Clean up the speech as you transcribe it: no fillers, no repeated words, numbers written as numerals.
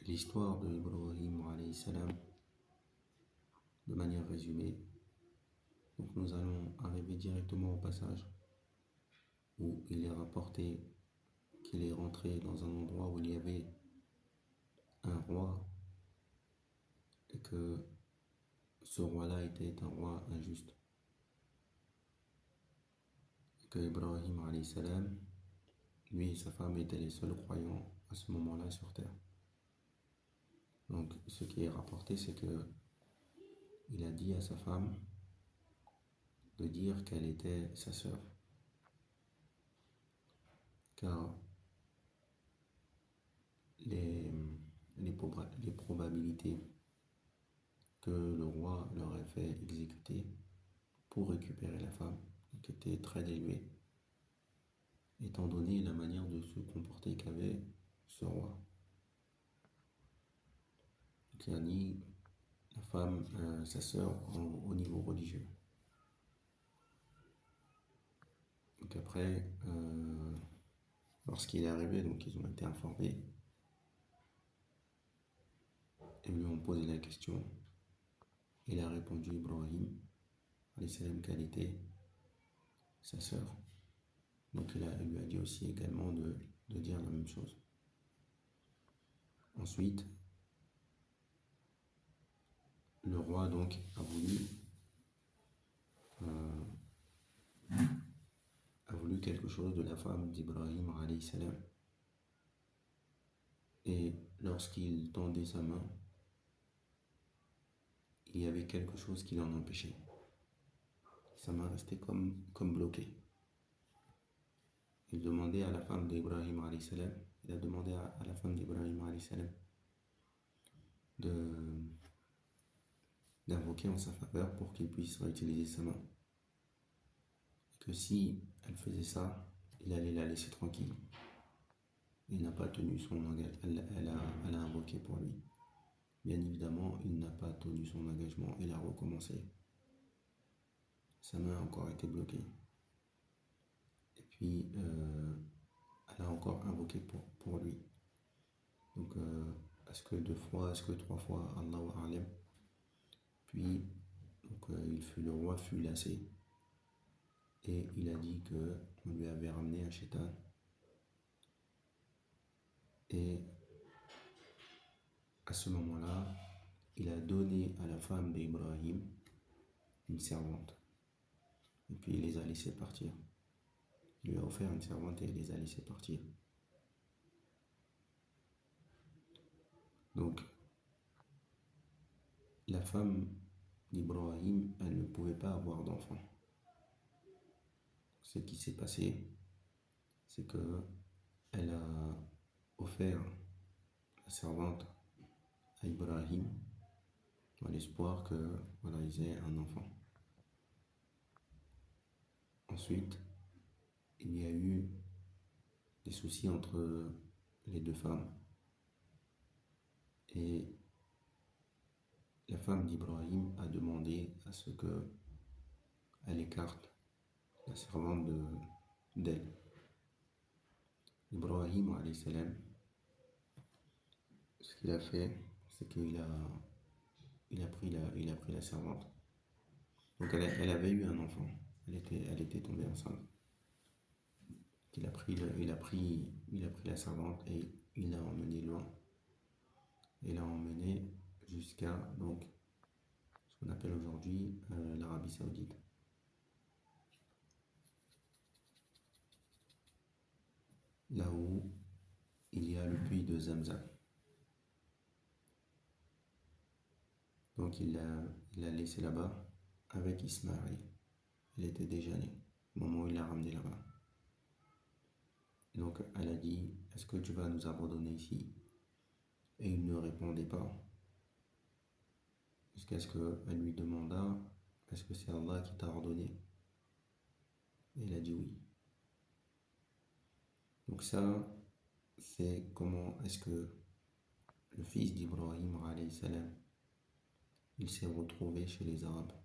l'histoire de Ibrahim alayhi salam de manière résumée. Donc nous allons arriver directement au passage où il est rapporté qu'il est rentré dans un endroit où il y avait un roi et que ce roi-là était un roi injuste. Et que Ibrahim alayhi salam, lui et sa femme étaient les seuls croyants à ce moment-là sur terre. Donc ce qui est rapporté, c'est que il a dit à sa femme de dire qu'elle était sa sœur. Car les probabilités que le roi leur ait fait exécuter pour récupérer la femme étaient très élevées, étant donné la manière de se comporter qu'avait ce roi. Qui a dit la femme, sa sœur, au niveau religieux. Donc après, lorsqu'il est arrivé, donc ils ont été informés et lui ont posé la question. Il a répondu Ibrahim, alayhi salam, qu'elle était sa sœur. Donc il lui a dit aussi également de dire la même chose. Ensuite, le roi donc a voulu quelque chose de la femme d'Ibrahim alayhi salam. Et lorsqu'il tendait sa main, il y avait quelque chose qui l'en empêchait. Sa main restait comme bloquée. Il demandait à la femme d'Ibrahim alayhi salam, il a demandé à la femme d'Ibrahim alayhi salam d'invoquer en sa faveur pour qu'il puisse réutiliser sa main. Et que si elle faisait ça, il allait la laisser tranquille. Il n'a pas tenu son engagement, elle a invoqué pour lui. Bien évidemment, il n'a pas tenu son engagement, il a recommencé. Sa main a encore été bloquée. Et puis, elle a encore invoqué pour lui. Donc, est-ce que 2 fois, est-ce que 3 fois, Allahu a'lam. Puis, donc, le roi fut lassé. Et il a dit qu'on lui avait ramené un shaitan. Et à ce moment-là, il a donné à la femme d'Ibrahim une servante. Et puis il les a laissés partir. Il lui a offert une servante et il les a laissés partir. Donc, la femme d'Ibrahim, elle ne pouvait pas avoir d'enfant. Ce qui s'est passé, c'est qu'elle a offert la servante à Ibrahim dans l'espoir qu'ils aient un enfant. Ensuite, il y a eu des soucis entre les 2 femmes. Et la femme d'Ibrahim a demandé à ce qu'elle écarte la servante d'elle. Ibrahim alayhi salam, ce qu'il a fait, c'est qu'il a pris la servante. Donc elle avait eu un enfant, elle était tombée enceinte. Il a pris la servante et il l'a emmenée loin. Il l'a emmenée jusqu'à donc ce qu'on appelle aujourd'hui l'Arabie Saoudite. Là où il y a le puits de Zamzam. Donc il l'a laissé là-bas avec Ismaël. Elle était déjà née au moment où il l'a ramené là-bas. Donc elle a dit, est-ce que tu vas nous abandonner ici? Et il ne répondait pas. Jusqu'à ce qu'elle lui demanda, est-ce que c'est Allah qui t'a ordonné? Et il a dit oui. Donc ça, c'est comment est-ce que le fils d'Ibrahim alayhi salam, il s'est retrouvé chez les Arabes.